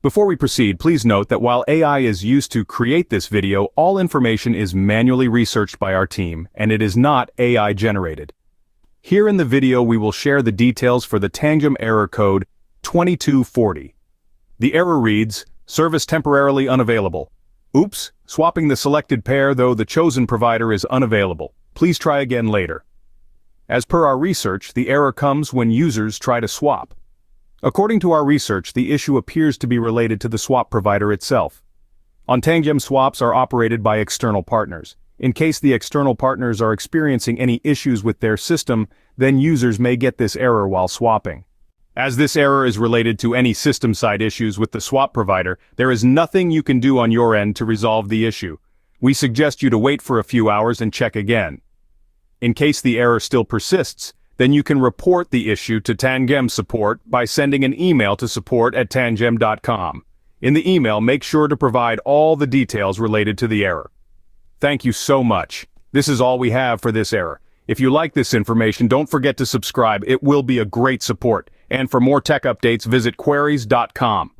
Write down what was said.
Before we proceed, please note that while AI is used to create this video, all information is manually researched by our team, and it is not AI generated. Here in the video we will share the details for the Tangem error code 2240. The error reads, "Service temporarily unavailable. Oops, swapping the selected pair though the chosen provider is unavailable. Please try again later." As per our research, the error comes when users try to swap. According to our research, the issue appears to be related to the swap provider itself. On Tangem, swaps are operated by external partners. In case the external partners are experiencing any issues with their system, then users may get this error while swapping. As this error is related to any system-side issues with the swap provider, there is nothing you can do on your end to resolve the issue. We suggest you to wait for a few hours and check again. In case the error still persists, then you can report the issue to Tangem support by sending an email to support@tangem.com. In the email, make sure to provide all the details related to the error. Thank you so much. This is all we have for this error. If you like this information, don't forget to subscribe. It will be a great support. And for more tech updates, visit queries.com.